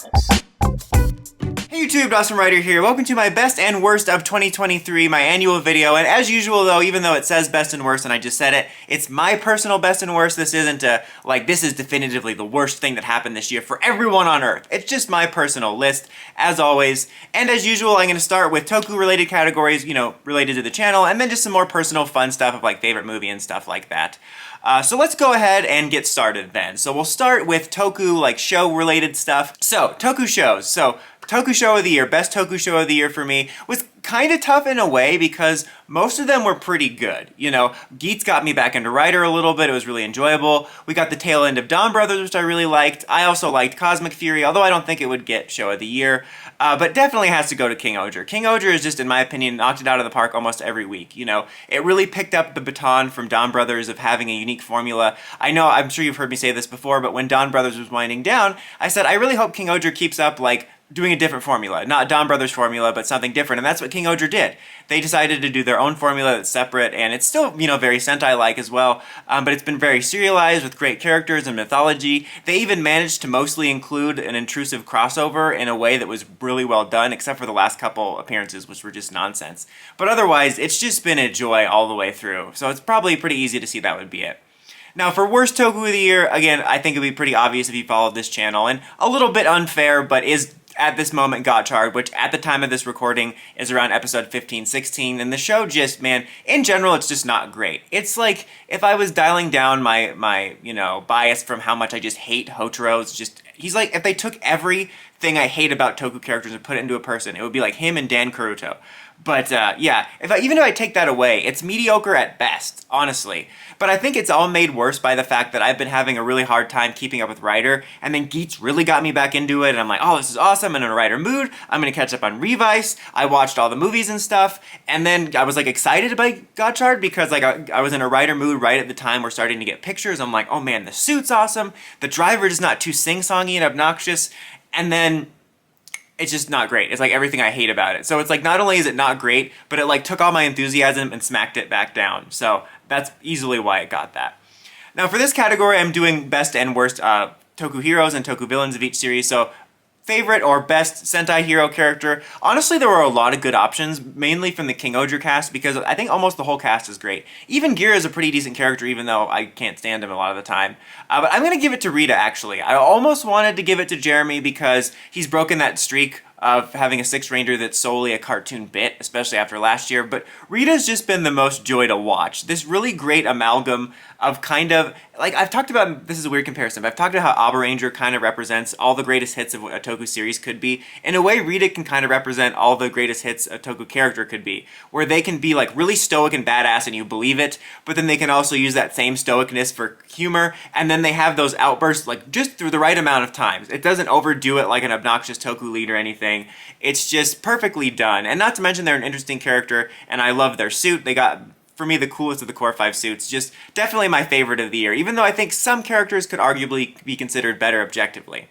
Hey YouTube, Dosm Writer here. Welcome to my best and worst of 2023, my annual video. And as usual though, even though it says best and worst and I just said it, it's my personal best and worst. This isn't this is definitively the worst thing that happened this year for everyone on Earth. It's just my personal list, as always. And as usual, I'm going to start with Toku related categories, related to the channel, and then just some more personal fun stuff of like favorite movie and stuff like that. So let's go ahead and get started then. So we'll start with Toku, like show related stuff. So, Toku shows. So, Toku show of the year, best Toku show of the year for me was kind of tough in a way because most of them were pretty good. Geats got me back into Rider a little bit. It was really enjoyable. We got the tail end of Dawn Brothers, which I really liked. I also liked Cosmic Fury, although I don't think it would get show of the year. But definitely has to go to King Oger. King Oger is just, in my opinion, knocked it out of the park almost every week. It really picked up the baton from Dawn Brothers of having a unique formula. I'm sure you've heard me say this before, but when Dawn Brothers was winding down, I said, I really hope King Oger keeps up, doing a different formula. Not Dawn Brothers formula, but something different, and that's what King Oger did. They decided to do their own formula that's separate, and it's still, very Sentai-like as well, but it's been very serialized with great characters and mythology. They even managed to mostly include an intrusive crossover in a way that was really well done, except for the last couple appearances, which were just nonsense. But otherwise, it's just been a joy all the way through, so it's probably pretty easy to see that would be it. Now, for worst Toku of the year, again, I think it would be pretty obvious if you followed this channel, and a little bit unfair, but is at this moment Gotchard, which at the time of this recording is around episode 15-16, and the show just, man, in general, it's just not great. It's like if I was dialing down my bias from how much I just hate Hotaro. He's like, if they took everything I hate about Toku characters and put it into a person, it would be like him and Dan Karuto. But yeah, even if I take that away, it's mediocre at best, honestly. But I think it's all made worse by the fact that I've been having a really hard time keeping up with Rider, and then Geats really got me back into it, and I'm like, oh, this is awesome, I'm in a Rider mood, I'm gonna catch up on Revice, I watched all the movies and stuff, and then I was excited about Gotchard because I was in a Rider mood right at the time we're starting to get pictures. I'm like, oh man, the suit's awesome, the driver is not too sing-songy and obnoxious, and then it's just not great. It's like everything I hate about it. So it's like not only is it not great, but it took all my enthusiasm and smacked it back down. So that's easily why it got that. Now for this category, I'm doing best and worst Toku heroes and Toku villains of each series. So favorite or best Sentai hero character. Honestly, there were a lot of good options, mainly from the King Oger cast, because I think almost the whole cast is great. Even Gira is a pretty decent character, even though I can't stand him a lot of the time. But I'm going to give it to Rita, actually. I almost wanted to give it to Jeremy because he's broken that streak of having a Sixth Ranger that's solely a cartoon bit, especially after last year, but Rita's just been the most joy to watch. This really great amalgam of I've talked about, this is a weird comparison, but I've talked about how Abba Ranger kind of represents all the greatest hits of what a Toku series could be. In a way, Rita can kind of represent all the greatest hits a Toku character could be, where they can be really stoic and badass and you believe it, but then they can also use that same stoicness for humor, and then they have those outbursts just through the right amount of times. It doesn't overdo it like an obnoxious Toku lead or anything. It's just perfectly done, and not to mention they're an interesting character, and I love their suit. They got, for me, the coolest of the core 5 suits. Just definitely my favorite of the year, even though I think some characters could arguably be considered better objectively.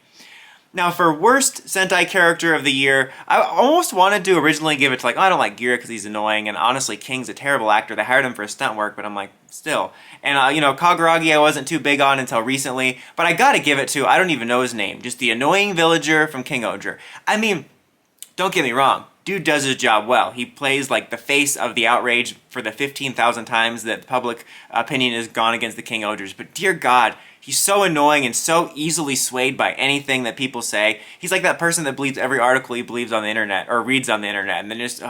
Now for worst Sentai character of the year, I almost wanted to originally give it to I don't like Gira because he's annoying, and honestly King's a terrible actor. They hired him for his stunt work, but I'm like, still. And Kaguragi I wasn't too big on until recently, but I gotta give it to, I don't even know his name, just the annoying villager from King Oger. I mean, don't get me wrong, dude does his job well. He plays the face of the outrage for the 15,000 times that public opinion has gone against the King Ogers, but dear God, he's so annoying and so easily swayed by anything that people say. He's like that person that believes every article he believes on the internet, or reads on the internet, and then just,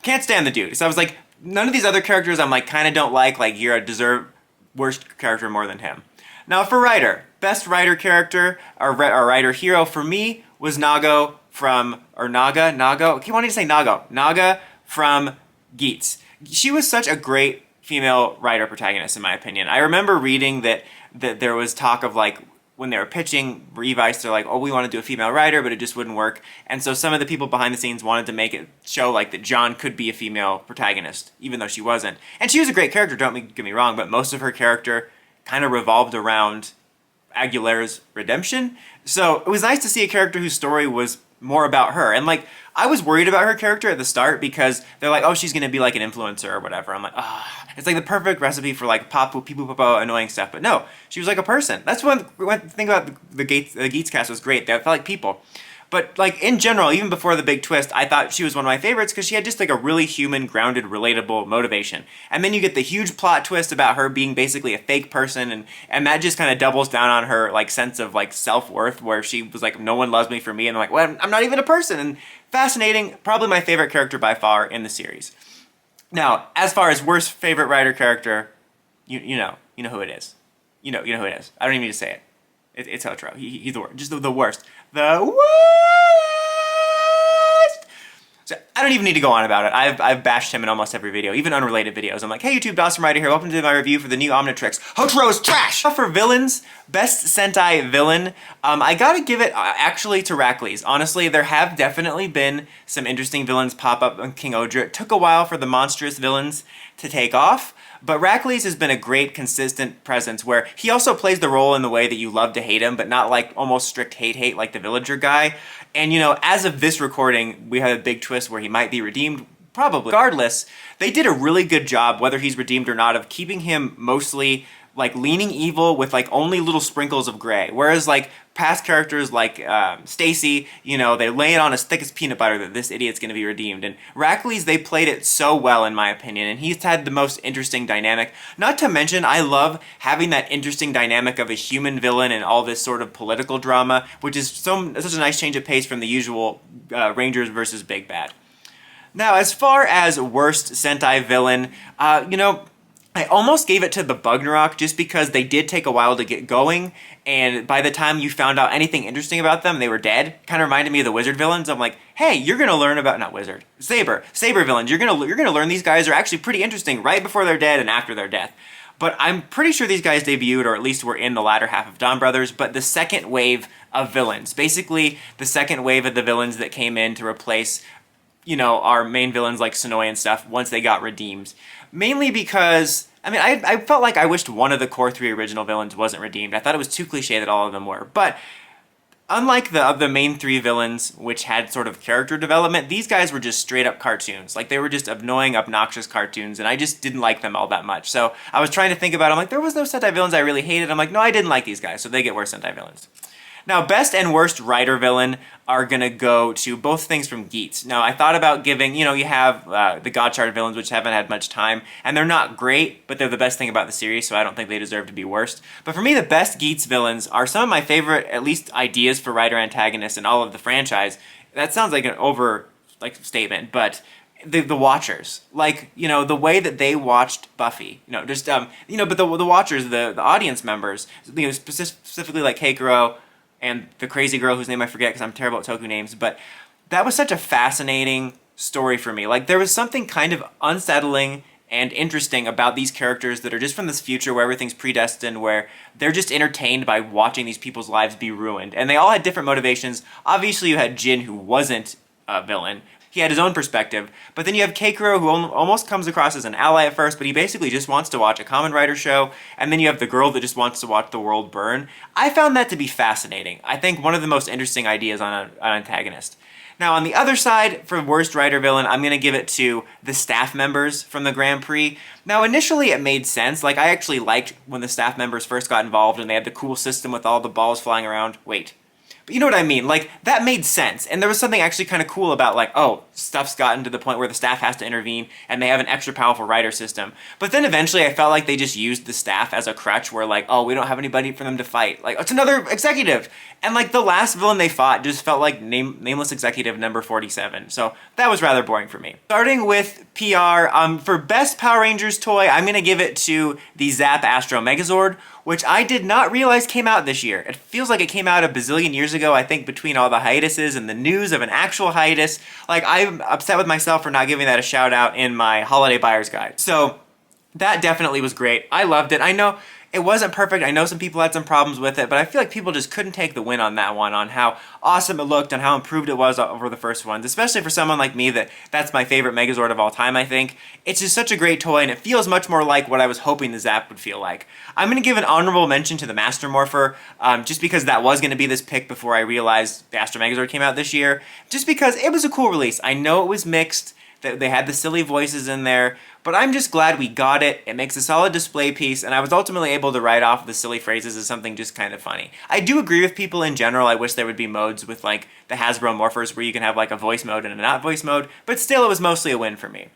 can't stand the dude. So I was like, none of these other characters I'm kind of don't like Gira deserve worst character more than him. Now for Rider, best Rider character, or Rider hero for me was Nago from, or Nago, I keep wanting to say Naga from Geats. She was such a great female Rider protagonist in my opinion. I remember reading that there was talk of when they were pitching Revice, they're like, oh, we want to do a female Rider, but it just wouldn't work. And so some of the people behind the scenes wanted to make it show that John could be a female protagonist, even though she wasn't. And she was a great character, don't get me wrong, but most of her character kind of revolved around Aguilera's redemption. So it was nice to see a character whose story was more about her. And like, I was worried about her character at the start because they're like, oh, she's gonna be like an influencer or whatever. I'm like, ah, it's like the perfect recipe for like papu, pipu, popo, annoying stuff. But no, she was like a person. That's one thing about the Geats cast was great. They felt like people. But like in general, even before the big twist, I thought she was one of my favorites because she had just like a really human, grounded, relatable motivation. And then you get the huge plot twist about her being basically a fake person, and that just kind of doubles down on her like sense of like self-worth, where she was like, no one loves me for me, and I'm like, well, I'm not even a person. And fascinating, probably my favorite character by far in the series. Now, as far as worst favorite writer character, you know who it is. You know who it is. I don't even need to say it. It's Hotaro. He's the worst. Just the worst. The worst! So I don't even need to go on about it. I've bashed him in almost every video, even unrelated videos. I'm like, hey YouTube, Dosm right here. Welcome to my review for the new Omnitrix. Hotaro is trash! For villains, best Sentai villain, I gotta give it actually to Rackley's. Honestly, there have definitely been some interesting villains pop up on King Odra. It took a while for the monstrous villains to take off. But Rackley's has been a great, consistent presence where he also plays the role in the way that you love to hate him, but not like almost strict hate like the villager guy. And you know, as of this recording, we had a big twist where he might be redeemed, probably. Regardless, they did a really good job, whether he's redeemed or not, of keeping him mostly like leaning evil with like only little sprinkles of gray. Whereas like past characters like Stacy, you know, they lay it on as thick as peanut butter that this idiot's gonna be redeemed. And Rackley's, they played it so well in my opinion, and he's had the most interesting dynamic. Not to mention, I love having that interesting dynamic of a human villain and all this sort of political drama, which is such a nice change of pace from the usual Rangers versus Big Bad. Now, as far as worst Sentai villain, you know, I almost gave it to the Bugnarok just because they did take a while to get going, and by the time you found out anything interesting about them, they were dead. Kind of reminded me of the Wizard villains. I'm like, hey, you're gonna learn about, not Wizard, Saber villains. You're gonna learn these guys are actually pretty interesting right before they're dead and after their death. But I'm pretty sure these guys debuted, or at least were in the latter half of Dawn Brothers, but the second wave of villains. Basically, the second wave of the villains that came in to replace, you know, our main villains like Sonoy and stuff once they got redeemed. Mainly because, I mean, I felt like I wished one of the core three original villains wasn't redeemed. I thought it was too cliche that all of them were. But unlike the main three villains, which had sort of character development, these guys were just straight up cartoons. Like, they were just annoying, obnoxious cartoons, and I just didn't like them all that much. So I was trying to think about it. I'm like, there was no Sentai villains I really hated. I'm like, no, I didn't like these guys, so they get worse Sentai villains. Now, best and worst writer villain are gonna go to both things from Geats. Now, I thought about giving, you know, you have the Godchild villains, which haven't had much time, and they're not great, but they're the best thing about the series, so I don't think they deserve to be worst. But for me, the best Geats villains are some of my favorite, at least, ideas for writer antagonists in all of the franchise. That sounds like an statement, but the Watchers, like, you know, the way that they watched Buffy, you know, just you know, but the Watchers, the audience members, you know, specifically like Keikoro and the crazy girl whose name I forget because I'm terrible at toku names, but that was such a fascinating story for me. Like, there was something kind of unsettling and interesting about these characters that are just from this future where everything's predestined, where they're just entertained by watching these people's lives be ruined. And they all had different motivations. Obviously, you had Jin, who wasn't a villain. He had his own perspective. But then you have Keikoro, who almost comes across as an ally at first, but he basically just wants to watch a Kamen Rider show. And then you have the girl that just wants to watch the world burn. I found that to be fascinating. I think one of the most interesting ideas on an antagonist. Now, on the other side, for worst writer villain, I'm going to give it to the staff members from the Grand Prix. Now, initially, it made sense. Like, I actually liked when the staff members first got involved and they had the cool system with all the balls flying around. Wait. But you know what I mean, like, that made sense, and there was something actually kind of cool about, like, oh, stuff's gotten to the point where the staff has to intervene, and they have an extra powerful writer system. But then eventually I felt like they just used the staff as a crutch where, like, oh, we don't have anybody for them to fight. Like, it's another executive! And, like, the last villain they fought just felt like Nameless Executive number 47, so that was rather boring for me. Starting with PR, for Best Power Rangers toy, I'm gonna give it to the Zap Astro Megazord, which I did not realize came out this year. It feels like it came out a bazillion years ago, I think, between all the hiatuses and the news of an actual hiatus. Like, I'm upset with myself for not giving that a shout out in my holiday buyer's guide. So, That definitely was great. I loved it. I know it wasn't perfect. I know some people had some problems with it, but I feel like people just couldn't take the win on that one, on how awesome it looked and how improved it was over the first ones, especially for someone like me that's my favorite Megazord of all time, I think. It's just such a great toy, and it feels much more like what I was hoping the Zap would feel like. I'm going to give an honorable mention to the Master Morpher, just because that was going to be this pick before I realized the Astro Megazord came out this year, just because it was a cool release. I know it was mixed, they had the silly voices in there, but I'm just glad we got it. It makes a solid display piece, and I was ultimately able to write off the silly phrases as something just kind of funny. I do agree with people in general. I wish there would be modes with like the Hasbro Morphers where you can have like a voice mode and a not voice mode, but still it was mostly a win for me.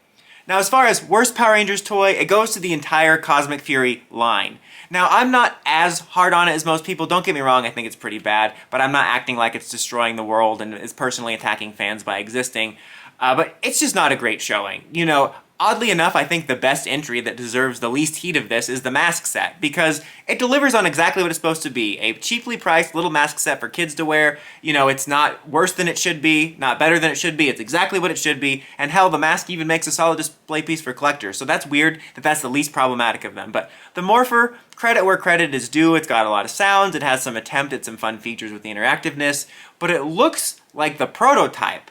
Now, as far as worst Power Rangers toy, it goes to the entire Cosmic Fury line. Now, I'm not as hard on it as most people. Don't get me wrong, I think it's pretty bad, but I'm not acting like it's destroying the world and is personally attacking fans by existing. But it's just not a great showing. You know, oddly enough, I think the best entry that deserves the least heat of this is the mask set, because it delivers on exactly what it's supposed to be. A cheaply priced little mask set for kids to wear. You know, it's not worse than it should be, not better than it should be. It's exactly what it should be. And hell, the mask even makes a solid display piece for collectors. So that's weird that that's the least problematic of them. But the Morpher, credit where credit is due. It's got a lot of sounds. It has some attempt at some fun features with the interactiveness. But it looks like the prototype.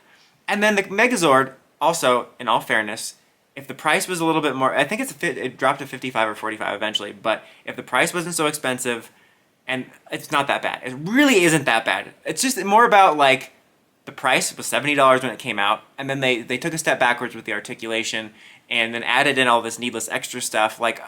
And then the Megazord, also, in all fairness, if the price was a little bit more, I think it dropped to 55 or 45 eventually, but if the price wasn't so expensive, and it's not that bad. It really isn't that bad. It's just more about, like, the price was $70 when it came out, and then they took a step backwards with the articulation, and then added in all this needless extra stuff. Like,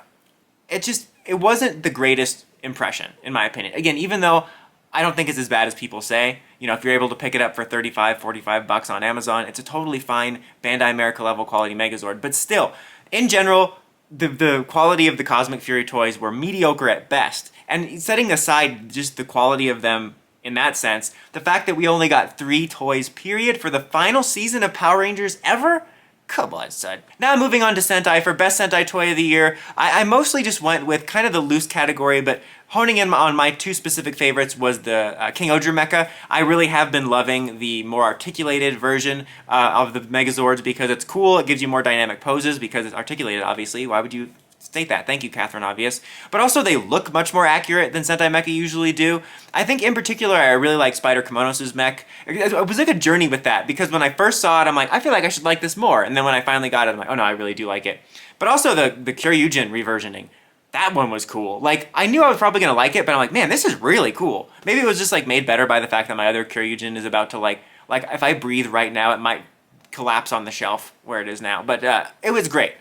it wasn't the greatest impression, in my opinion. Again, even though I don't think it's as bad as people say. You know, if you're able to pick it up for 35, 45 bucks on Amazon, it's a totally fine Bandai America level quality Megazord. But still, in general, the quality of the Cosmic Fury toys were mediocre at best. And setting aside just the quality of them in that sense, the fact that we only got 3 toys, period, for the final season of Power Rangers ever? Come on, son. Now moving on to Sentai for Best Sentai Toy of the Year. I mostly just went with kind of the loose category, but honing in on my 2 specific favorites was the King Odra Mecha. I really have been loving the more articulated version of the Megazords because it's cool. It gives you more dynamic poses because it's articulated, obviously. Why would you state that? Thank you, Catherine Obvious. But also they look much more accurate than Sentai Mecha usually do. I think in particular I really like Spider Kimonos' mech. It was like a journey with that because when I first saw it I'm like, I feel like I should like this more. And then when I finally got it I'm like, oh no, I really do like it. But also the Kyoryugen reversioning. That one was cool. Like, I knew I was probably going to like it, but I'm like, man, this is really cool. Maybe it was just like made better by the fact that my other Kyoryugen is about to like if I breathe right now, it might collapse on the shelf where it is now. But it was great.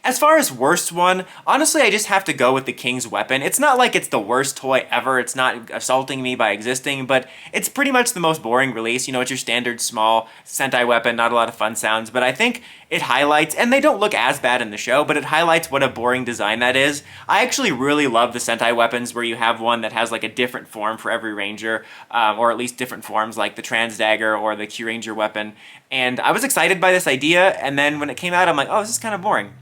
As far as worst one, honestly, I just have to go with the King's Weapon. It's not like it's the worst toy ever. It's not assaulting me by existing, but it's pretty much the most boring release. You know, it's your standard small Sentai weapon, not a lot of fun sounds, but I think it highlights, and they don't look as bad in the show, but it highlights what a boring design that is. I actually really love the Sentai weapons where you have one that has like a different form for every ranger, or at least different forms like the Trans Dagger or the Q Ranger weapon. And I was excited by this idea, and then when it came out, I'm like, oh, this is kind of boring.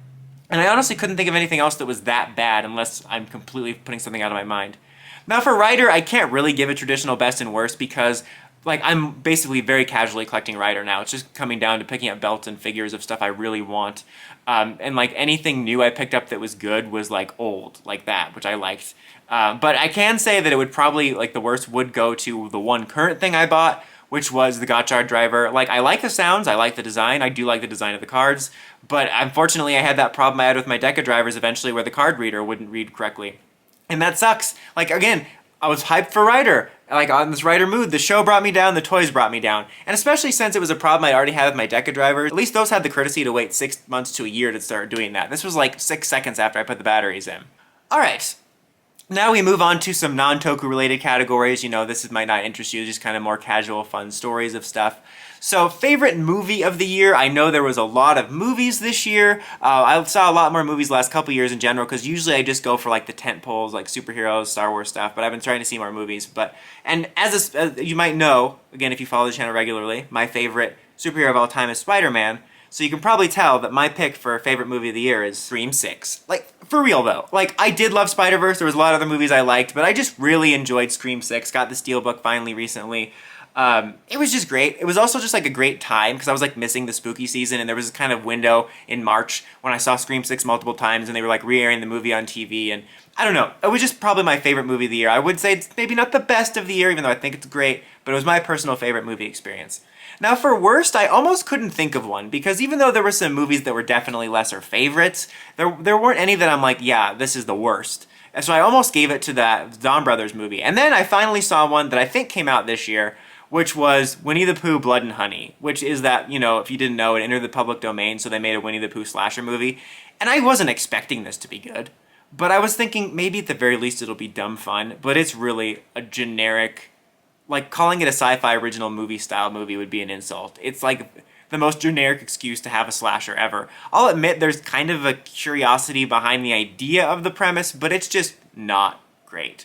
And I honestly couldn't think of anything else that was that bad unless I'm completely putting something out of my mind. Now for Rider, I can't really give a traditional best and worst because like I'm basically very casually collecting Rider now. It's just coming down to picking up belts and figures of stuff I really want. And like anything new I picked up that was good was like old, like that, which I liked. But I can say that it would probably, like the worst would go to the one current thing I bought, which was the Gotchard driver. Like, I like the sounds, I like the design, I do like the design of the cards, but unfortunately I had that problem I had with my Deca drivers eventually where the card reader wouldn't read correctly. And that sucks. Like, again, I was hyped for Rider. Like, on this Rider mood, the show brought me down, the toys brought me down. And especially since it was a problem I already had with my Deca drivers, at least those had the courtesy to wait 6 months to a year to start doing that. This was like 6 seconds after I put the batteries in. Alright. Now we move on to some non-toku related categories. You know, this might not interest you, just kind of more casual, fun stories of stuff. So, favorite movie of the year. I know there was a lot of movies this year. I saw a lot more movies the last couple years in general, because usually I just go for like the tent poles, like superheroes, Star Wars stuff, but I've been trying to see more movies. And as you might know, again, if you follow the channel regularly, my favorite superhero of all time is Spider-Man. So you can probably tell that my pick for favorite movie of the year is Scream 6. Like, for real though. Like, I did love Spider-Verse, there was a lot of other movies I liked, but I just really enjoyed Scream 6. Got the Steelbook finally recently. It was just great. It was also just like a great time because I was like missing the spooky season, and there was this kind of window in March when I saw Scream 6 multiple times and they were like re-airing the movie on TV, and I don't know. It was just probably my favorite movie of the year. I would say it's maybe not the best of the year, even though I think it's great, but it was my personal favorite movie experience. Now for worst, I almost couldn't think of one because even though there were some movies that were definitely lesser favorites, there weren't any that I'm like, yeah, this is the worst. And so I almost gave it to that Dosm Brothers movie. And then I finally saw one that I think came out this year, which was Winnie the Pooh Blood and Honey, which is that, you know, if you didn't know, it entered the public domain, so they made a Winnie the Pooh slasher movie. And I wasn't expecting this to be good, but I was thinking maybe at the very least it'll be dumb fun, but it's really a generic, like calling it a sci-fi original movie style movie would be an insult. It's like the most generic excuse to have a slasher ever. I'll admit there's kind of a curiosity behind the idea of the premise, but it's just not great.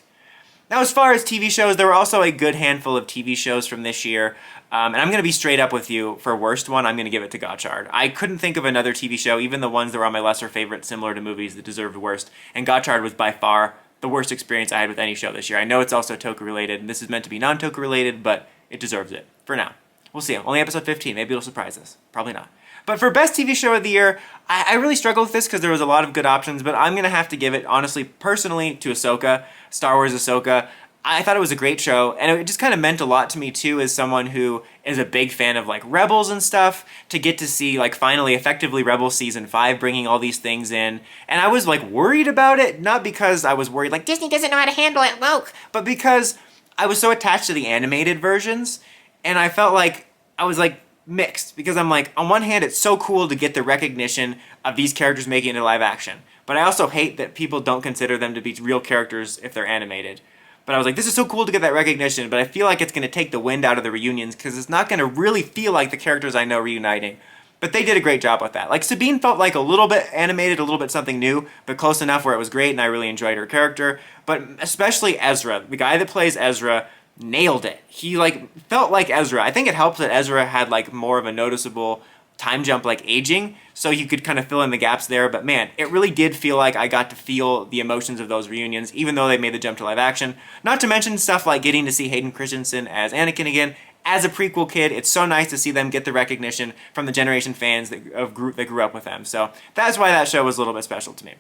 Now, as far as TV shows, there were also a good handful of TV shows from this year, and I'm going to be straight up with you. For worst one, I'm going to give it to Gotchard. I couldn't think of another TV show, even the ones that were on my lesser favorite, similar to movies that deserved worst, and Gotchard was by far the worst experience I had with any show this year. I know it's also toku related, and this is meant to be non-toku related, but it deserves it, for now. We'll see. Only episode 15. Maybe it'll surprise us. Probably not. But for best TV show of the year, I really struggled with this because there was a lot of good options, but I'm going to have to give it, honestly, personally, to Ahsoka, Star Wars Ahsoka. I thought it was a great show, and it just kind of meant a lot to me, too, as someone who is a big fan of, like, Rebels and stuff, to get to see, like, finally, effectively Rebels Season 5 bringing all these things in. And I was, like, worried about it, not because I was worried, like, Disney doesn't know how to handle it, woke, but because I was so attached to the animated versions, and I felt like I was, like, mixed, because I'm like, on one hand, it's so cool to get the recognition of these characters making it into live action, but I also hate that people don't consider them to be real characters if they're animated. But I was like, this is so cool to get that recognition, but I feel like it's going to take the wind out of the reunions because it's not going to really feel like the characters I know reuniting. But they did a great job with that. Like, Sabine felt like a little bit animated, a little bit something new, but close enough where it was great and I really enjoyed her character. But especially Ezra, the guy that plays Ezra, nailed it. He, like, felt like Ezra. I think it helps that Ezra had, like, more of a noticeable time jump, like, aging, so you could kind of fill in the gaps there. But man, it really did feel like I got to feel the emotions of those reunions, even though they made the jump to live action. Not to mention stuff like getting to see Hayden Christensen as Anakin again. As a prequel kid, it's so nice to see them get the recognition from the generation fans that grew up with them. So that's why that show was a little bit special to me.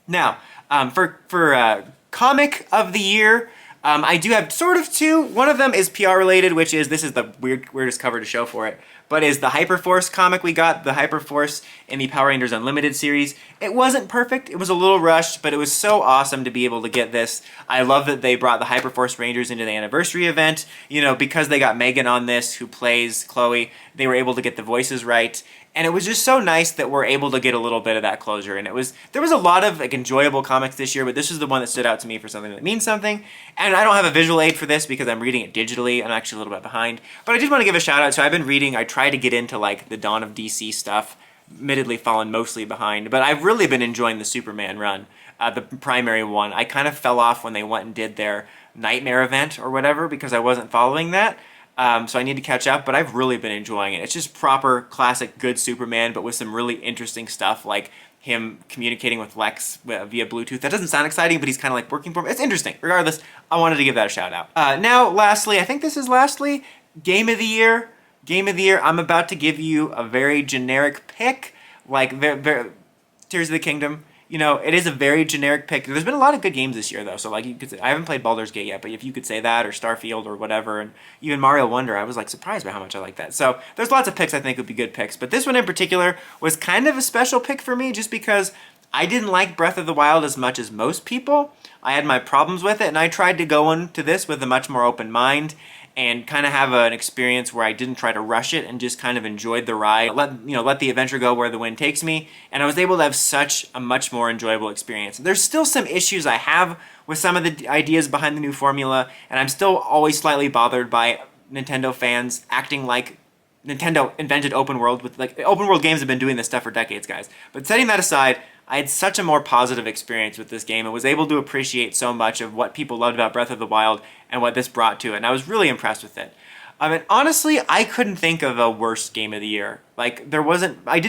Now, for comic of the year, I do have sort of two. One of them is PR related, which is, this is the weirdest cover to show for it, but is the Hyperforce comic we got, the Hyperforce in the Power Rangers Unlimited series. It wasn't perfect, it was a little rushed, but it was so awesome to be able to get this. I love that they brought the Hyperforce Rangers into the anniversary event. You know, because they got Megan on this, who plays Chloe, they were able to get the voices right. And it was just so nice that we're able to get a little bit of that closure. And there was a lot of like enjoyable comics this year, but this is the one that stood out to me for something that means something. And I don't have a visual aid for this because I'm reading it digitally. I'm actually a little bit behind. But I did want to give a shout out. So I've been reading, I tried to get into like the Dawn of DC stuff, admittedly fallen mostly behind. But I've really been enjoying the Superman run, the primary one. I kind of fell off when they went and did their Nightmare event or whatever because I wasn't following that. So I need to catch up, but I've really been enjoying it. It's just proper, classic, good Superman, but with some really interesting stuff, like him communicating with Lex via Bluetooth. That doesn't sound exciting, but he's kind of like working for him. It's interesting. Regardless, I wanted to give that a shout out. Now, lastly, I think this is lastly, Game of the Year. Game of the Year, I'm about to give you a very generic pick, like Tears of the Kingdom. You know, it is a very generic pick. There's been a lot of good games this year, though. So, like, you could say, I haven't played Baldur's Gate yet, but if you could say that, or Starfield, or whatever, and even Mario Wonder, I was, like, surprised by how much I like that. So, there's lots of picks I think would be good picks. But this one in particular was kind of a special pick for me, just because I didn't like Breath of the Wild as much as most people. I had my problems with it, and I tried to go into this with a much more open mind, and kind of have an experience where I didn't try to rush it and just kind of enjoyed the ride, let the adventure go where the wind takes me, and I was able to have such a much more enjoyable experience. There's still some issues I have with some of the ideas behind the new formula, and I'm still always slightly bothered by Nintendo fans acting like Nintendo invented open world. Open world games have been doing this stuff for decades, guys. But setting that aside, I had such a more positive experience with this game and was able to appreciate so much of what people loved about Breath of the Wild and what this brought to it, and I was really impressed with it. I mean, honestly, I couldn't think of a worse game of the year. Like, I've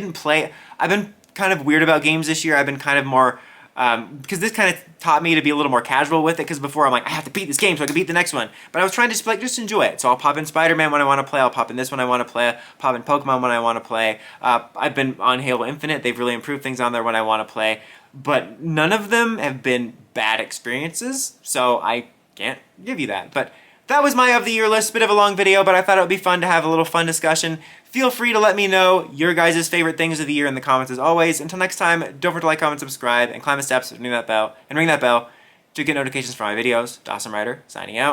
been kind of weird about games this year. I've been kind of more because this kind of taught me to be a little more casual with it, because before I'm like, I have to beat this game so I can beat the next one. But I was trying to just enjoy it. So I'll pop in Spider-Man when I want to play, I'll pop in this when I want to play, I'll pop in Pokemon when I want to play. I've been on Halo Infinite, they've really improved things on there when I want to play. But none of them have been bad experiences, so I can't give you that. But that was my of the year list. Bit of a long video, but I thought it would be fun to have a little fun discussion. Feel free to let me know your guys' favorite things of the year in the comments as always. Until next time, don't forget to like, comment, subscribe, and climb the steps and ring that bell to get notifications for my videos. Dosm Rider, signing out.